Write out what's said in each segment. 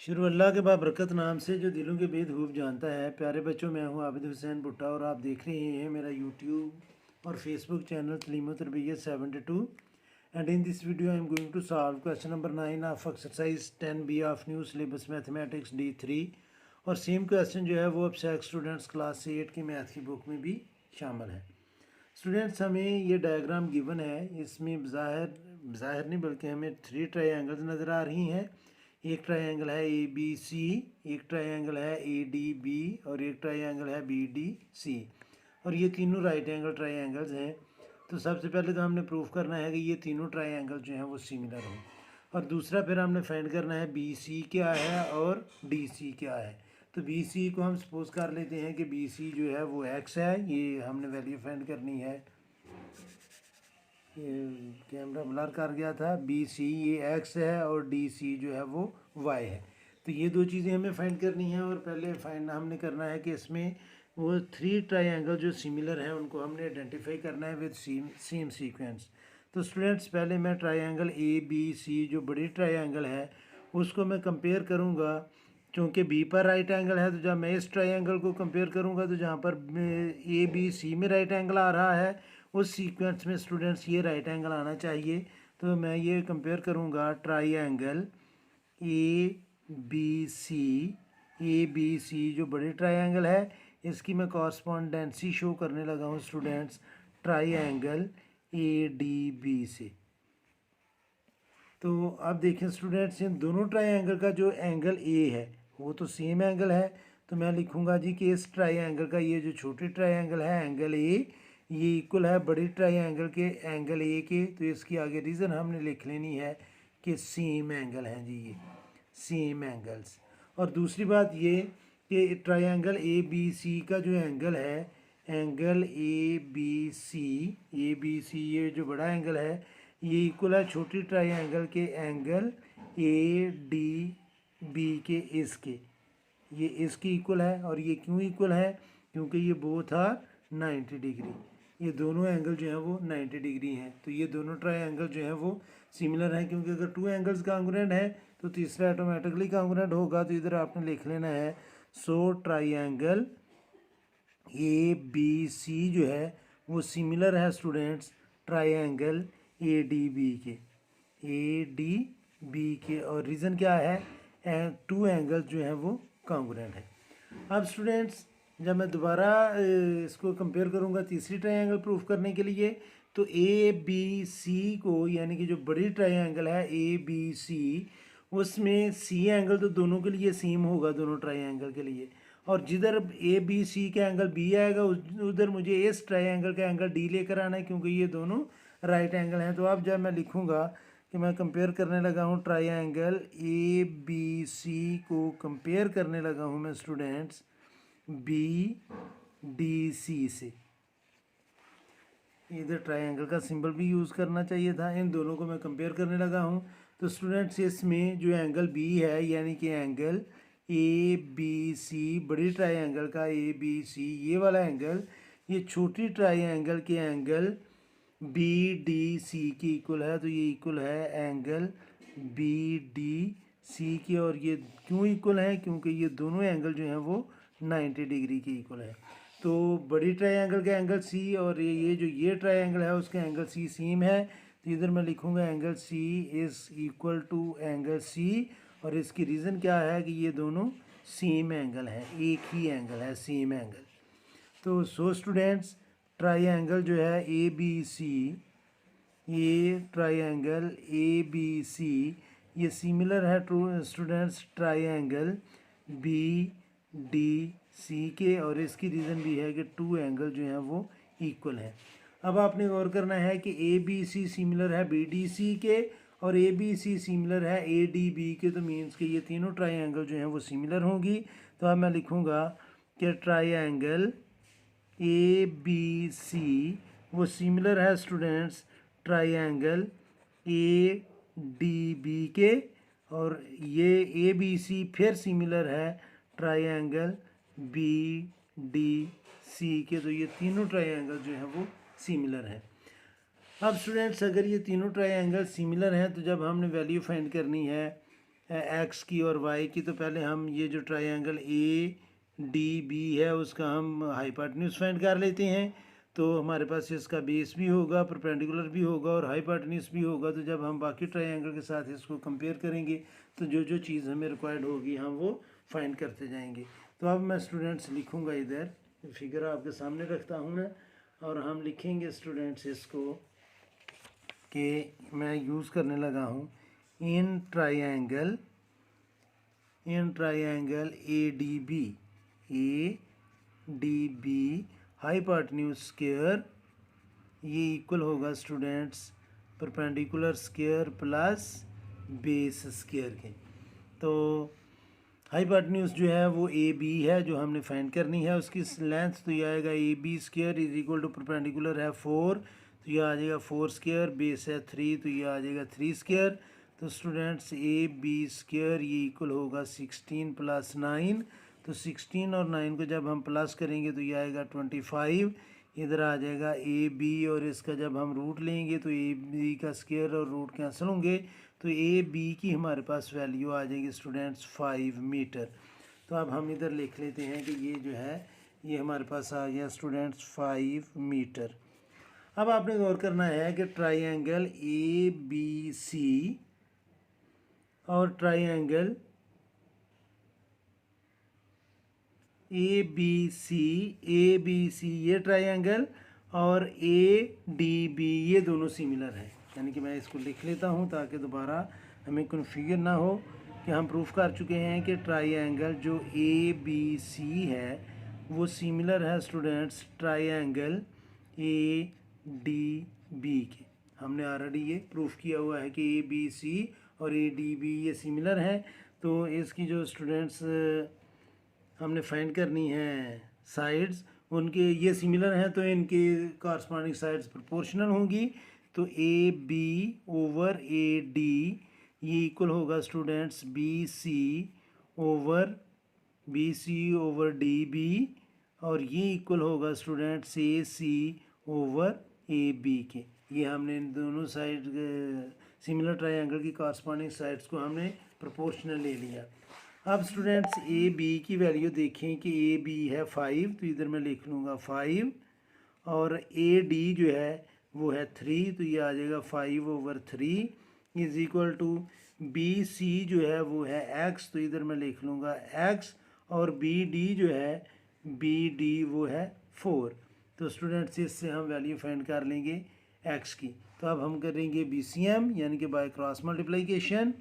शुरू अल्लाह के बाबरकत नाम से जो दिलों के भेद खूब जानता है। प्यारे बच्चों, मैं हूं आबिद हुसैन भुट्टा और आप देख रहे हैं मेरा यूट्यूब और Facebook channel Taleem Tarbiyat 72। And in this video I am going to solve question number 9 of exercise 10B of new syllabus mathematics D3। और सेम क्वेश्चन जो है वो अब सेक्स स्टूडेंट्स क्लास 8 की मैथ की बुक में भी शामिल है। स्टूडेंट्स, हमें ये डायग्राम गिवन है, इसमें ज़ाहिर नहीं बल्कि हमें 3 ट्रायंगल्स नज़र आ रही हैं। एक ट्रायंगल है ABC, एक ट्रायंगल है ADB और एक ट्रायंगल है BDC। और ये तीनों राइट एंगल ट्रायंगल्स हैं। तो सबसे पहले तो हमने प्रूफ करना है कि ये तीनों ट्रायंगल जो हैं वो सिमिलर हों, और दूसरा फिर हमने फाइंड करना है BC क्या है और DC क्या है। तो BC को हम सपोज कर लेते हैं कि BC जो है वो X है, ये हमने वैल्यू फाइंड करनी है। ये कैमरा ब्लर कर गया था। BC ये X है और DC जो है वो Y है। तो ये दो चीज़ें हमें फाइंड करनी है, और पहले फाइंड हमने करना है कि इसमें वो 3 ट्रायंगल जो सिमिलर हैं उनको हमने आइडेंटिफाई करना है विद सेम सीक्वेंस। तो स्टूडेंट्स, पहले मैं ट्रायंगल ABC जो बड़ी ट्रायंगल है उसको मैं कंपेयर करूँगा, क्योंकि B पर राइट एंगल है। तो जब मैं इस ट्रायंगल को कंपेयर करूँगा तो जहाँ पर ABC में राइट एंगल आ रहा है उस सीक्वेंस में स्टूडेंट्स ये राइट एंगल आना चाहिए। तो मैं ये कंपेयर करूँगा ट्रायंगल ABC जो बड़ी ट्रायंगल है इसकी मैं कॉरस्पॉन्डेंसी शो करने लगा हूँ स्टूडेंट्स ट्रायंगल ADB से। तो अब देखें स्टूडेंट्स, इन दोनों ट्रायंगल का जो एंगल A है वो तो सेम एंगल है। तो मैं लिखूँगा जी कि इस ट्रायंगल का ये जो छोटी ट्रायंगल है एंगल A ये इक्वल है बड़ी ट्रायंगल के एंगल A के। तो इसकी आगे रीज़न हमने लिख लेनी है कि सेम एंगल हैं जी, ये सेम एंगल्स। और दूसरी बात ये कि ट्रायंगल ABC का जो एंगल है, एंगल ABC ये जो बड़ा एंगल है ये इक्वल है छोटी ट्रायंगल के एंगल ADB के इसके, ये इसकी इक्वल है। और ये क्यों इक्वल है? क्योंकि ये बोथ आर 90 डिग्री, ये दोनों एंगल जो हैं वो 90 डिग्री हैं। तो ये दोनों ट्रायंगल जो हैं वो सिमिलर हैं, क्योंकि अगर 2 एंगल्स कांग्रुएंट है तो तीसरा ऑटोमेटिकली कांग्रुएंट होगा। तो इधर आपने लिख लेना है सो ट्रायंगल ABC जो है वो सिमिलर है स्टूडेंट्स ट्रायंगल ADB के। और रीज़न क्या है? 2 एंगल्स जो हैं वो कांग्रुएंट है। अब स्टूडेंट्स, जब मैं दोबारा इसको कंपेयर करूँगा तीसरी ट्रायंगल प्रूफ करने के लिए, तो ABC को, यानी कि जो बड़ी ट्रायंगल है ABC, उसमें C एंगल तो दोनों के लिए सेम होगा, दोनों ट्रायंगल के लिए। और जिधर ABC का एंगल B आएगा उधर मुझे इस ट्रायंगल का एंगल D लेकर आना है, क्योंकि ये दोनों राइट एंगल हैं। तो अब जब मैं लिखूँगा कि मैं कंपेयर करने लगा हूँ ट्रायंगल ABC को कंपेयर करने लगा हूँ मैं स्टूडेंट्स BDC से, इधर ट्रायंगल का सिंबल भी यूज़ करना चाहिए था। इन दोनों को मैं कंपेयर करने लगा हूँ। तो स्टूडेंट्स, इसमें जो एंगल B है, यानी कि एंगल ABC बड़ी ट्रायंगल का ABC ये वाला एंगल, ये छोटी ट्रायंगल के एंगल BDC की इक्वल है। तो ये इक्वल है एंगल BDC के। और ये क्यों इक्वल है? क्योंकि ये दोनों एंगल जो हैं वो 90 डिग्री के इक्वल है। तो बड़ी ट्रायंगल का एंगल C और ये जो ये ट्रायंगल है उसका एंगल C सेम है। तो इधर मैं लिखूँगा angle C is equal to angle C। और इसकी रीज़न क्या है कि ये दोनों सेम एंगल है, एक ही एंगल है, सेम एंगल। तो सो स्टूडेंट्स, ट्रायंगल जो है ABC, ये ट्रायंगल ABC ये सिमिलर है टू स्टूडेंट्स ट्रायंगल BDC के। और इसकी रीज़न भी है कि 2 एंगल जो हैं वो इक्वल हैं। अब आपने गौर करना है कि ABC सिमिलर है BDC के और ABC सिमिलर है ADB के। तो मीन्स कि ये तीनों ट्रायंगल जो हैं वो सिमिलर होंगी। तो अब मैं लिखूँगा कि ट्रायंगल ABC वो सिमिलर है स्टूडेंट्स ट्रायंगल ADB के। और ये ABC फिर सिमिलर है ट्रायंगल BDC के। तो ये तीनों ट्रायंगल जो हैं वो सिमिलर हैं। अब स्टूडेंट्स, अगर ये तीनों ट्रायंगल सिमिलर हैं तो जब हमने वैल्यू फाइंड करनी है एक्स की और वाई की, तो पहले हम ये जो ट्रायंगल ए डी बी है उसका हम हाइपोटेन्यूज फाइंड कर लेते हैं। तो हमारे पास इसका बेस भी होगा, परपेंडिकुलर भी होगा और हाइपोटेन्यूज भी होगा। तो जब हम बाकी ट्रायंगल के साथ इसको कंपेयर करेंगे तो जो जो चीज़ हमें रिक्वायर्ड होगी हम वो फाइंड करते जाएंगे। तो अब मैं स्टूडेंट्स लिखूँगा, इधर फिगर आपके सामने रखता हूँ मैं, और हम लिखेंगे स्टूडेंट्स इसको कि मैं यूज़ करने लगा हूँ in triangle A D B hypotenuse square ये इक्वल होगा students perpendicular square plus base square के। तो हाइपोटेन्यूज जो है वो ए बी है जो हमने फाइंड करनी है, उसकी लेंथ तो ये आएगा A B square is equal to perpendicular है 4, तो ये आ जाएगा 4 स्क्वायर, बेस है 3 तो ये आ जाएगा 3 स्क्वायर। तो स्टूडेंट्स ए बी स्क्वायर ये इक्वल होगा 16 प्लस 9, तो 16 और 9 को जब हम प्लस करेंगे तो ये आएगा 25, इधर आ जाएगा ए बी और इसका जब हम रूट लेंगे तो ए बी का स्क्वायर और रूट कैंसिल होंगे, तो ए बी की हमारे पास वैल्यू आ जाएगी स्टूडेंट्स 5 मीटर। तो अब हम इधर लिख लेते हैं कि ये जो है ये हमारे पास आ गया स्टूडेंट्स 5 मीटर। अब आपने गौर करना है कि ट्राइंगल ए बी सी और ट्राइंगल ए बी सी ये ट्राइंगल और ए डी बी ये दोनों सिमिलर हैं। यानी कि मैं इसको लिख लेता हूँ ताकि दोबारा हमें कन्फ्यूजन ना हो कि हम प्रूफ कर चुके हैं कि ट्राइंगल जो ए बी सी है वो सिमिलर है students triangle A D B के। हमने ऑलरेडी ये प्रूफ किया हुआ है कि ए बी सी और ए डी बी ये सिमिलर हैं। तो इसकी जो स्टूडेंट्स हमने फाइंड करनी है साइड्स, उनके ये सिमिलर हैं तो इनके कॉरस्पॉन्डिंग साइड्स प्रोपोर्शनल होंगी। तो A B over A D ये इक्वल होगा students B C over D B, और ये इक्वल होगा students A C over A B के। ये हमने इन दोनों साइड सिमिलर ट्रायंगल की कॉरस्पॉन्डिंग साइड्स को हमने प्रोपोर्शनल ले लिया। अब स्टूडेंट्स ए बी की वैल्यू देखें कि ए बी है 5, तो इधर मैं लिख लूँगा 5, और ए डी जो है वो है 3, तो ये आ जाएगा 5 over 3 is equal to B C जो है वो है x, तो इधर मैं लिख लूँगा x, और बी डी जो है बी डी वो है 4। तो स्टूडेंट्स इससे हम वैल्यू फाइंड कर लेंगे x की। तो अब हम करेंगे बी सी एम यानी कि by cross multiplication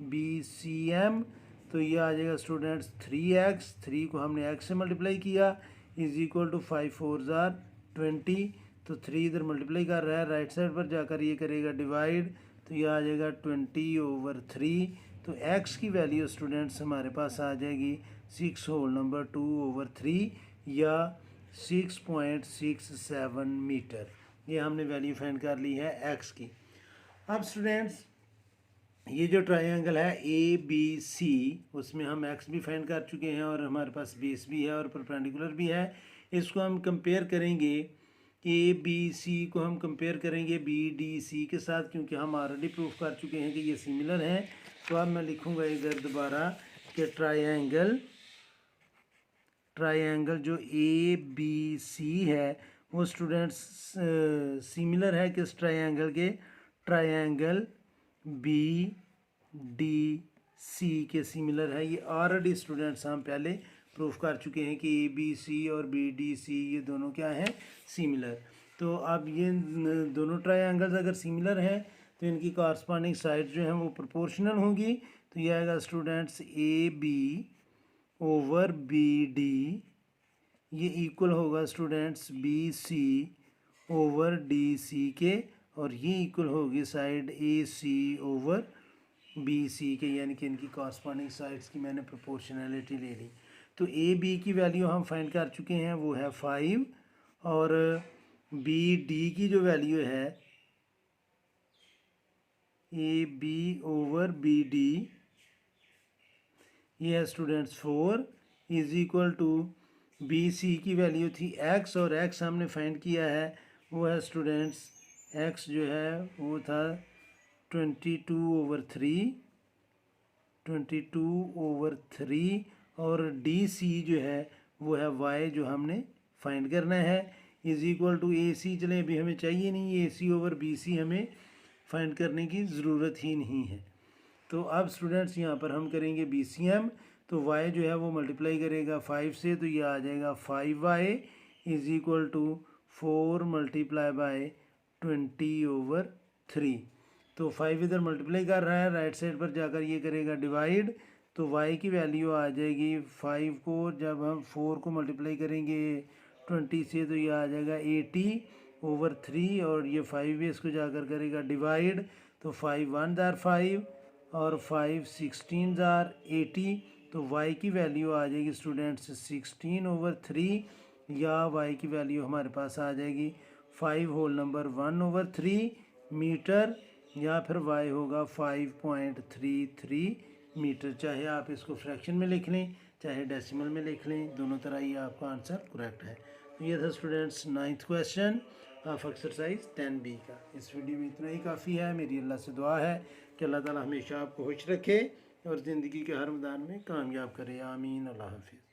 B C M, तो ये आ जाएगा स्टूडेंट्स 3x, 3 को हमने x से मल्टीप्लाई किया इज इक्वल टू 5 4 जार 20, तो 3 इधर मल्टीप्लाई कर रहा है, राइट साइड पर जाकर ये करेगा डिवाइड, तो ये आ जाएगा 20 ओवर 3। तो x की वैल्यू स्टूडेंट्स हमारे पास आ जाएगी 6 होल नंबर 2 ओवर 3 या 6.67 मीटर। ये हमने वैल्यू फाइंड कर ली है x की। अब स्टूडेंट्स ये जो ट्रायंगल है ए बी सी उसमें हम एक्स भी फाइंड कर चुके हैं और हमारे पास बेस भी है और परपेंडिकुलर भी है। इसको हम कंपेयर करेंगे, ए बी सी को हम कंपेयर करेंगे बी डी सी के साथ, क्योंकि हम ऑलरेडी प्रूफ कर चुके हैं कि ये सिमिलर हैं। तो अब मैं लिखूँगा इधर दोबारा कि ट्रायंगल जो ए बी सी है वो स्टूडेंट्स सिमिलर है किस ट्रायंगल के, ट्रायंगल बी डी सी के सिमिलर है। ये ऑलरेडी स्टूडेंट्स हम पहले प्रूफ कर चुके हैं कि ए बी सी और बी डी सी ये दोनों क्या हैं, सिमिलर। तो अब ये दोनों ट्रायंगल्स अगर सिमिलर हैं तो इनकी कॉरस्पॉन्डिंग साइड जो हैं वो प्रोपोर्शनल होंगी। तो ये आएगा students A B over B D ये इक्वल होगा students B C over D C के, और ये इक्वल होगी side A C over B C के, यानी कि इनकी कॉरस्पॉन्डिंग साइड्स की मैंने प्रोपोर्शनैलिटी ले ली। तो ए बी की वैल्यू हम फाइंड कर चुके हैं वो है 5, और बी डी की जो वैल्यू है A B over B D ये है students 4 is equal to B C की वैल्यू थी x, और x हमने फाइंड किया है वो है स्टूडेंट्स x जो है वो था 22 ओवर 3 22/3 और डी सी जो है वो है y जो हमने फाइंड करना है इज़ इक्वल टू ए सी। चलें अभी हमें चाहिए नहीं, ए सी ओवर बी सी हमें फाइंड करने की ज़रूरत ही नहीं है। तो अब स्टूडेंट्स यहाँ पर हम करेंगे बी सी एम, तो y जो है वो मल्टीप्लाई करेगा 5 से, तो ये आ जाएगा 5y is equal to 4 multiply by 20/3। तो 5 इधर मल्टीप्लाई कर रहा है, राइट साइड पर जाकर ये करेगा डिवाइड, तो y की वैल्यू आ जाएगी 5 को जब हम 4 को मल्टीप्लाई करेंगे 20 से, तो ये आ जाएगा 80/3 और ये 5 भी इसको जाकर करेगा डिवाइड, तो 5 1 जार 5 और 5 16 जार 80, तो y की वैल्यू आ जाएगी स्टूडेंट्स 16/3 या y की वैल्यू हमारे पास आ जाएगी 5 होल नंबर 1/3 मीटर या फिर y होगा 5.33 मीटर। चाहे आप इसको फ्रैक्शन में लिख लें चाहे डेसिमल में लिख लें, दोनों तरह ही आपका आंसर करेक्ट है। तो ये था students 9th question of exercise 10B का। इस वीडियो में इतना ही काफ़ी है। मेरी अल्लाह से दुआ है कि अल्लाह ताला हमेशा आपको खुश रखे और ज़िंदगी के हर मैदान में कामयाब करे। आमीन। अल्लाह हाफिज़।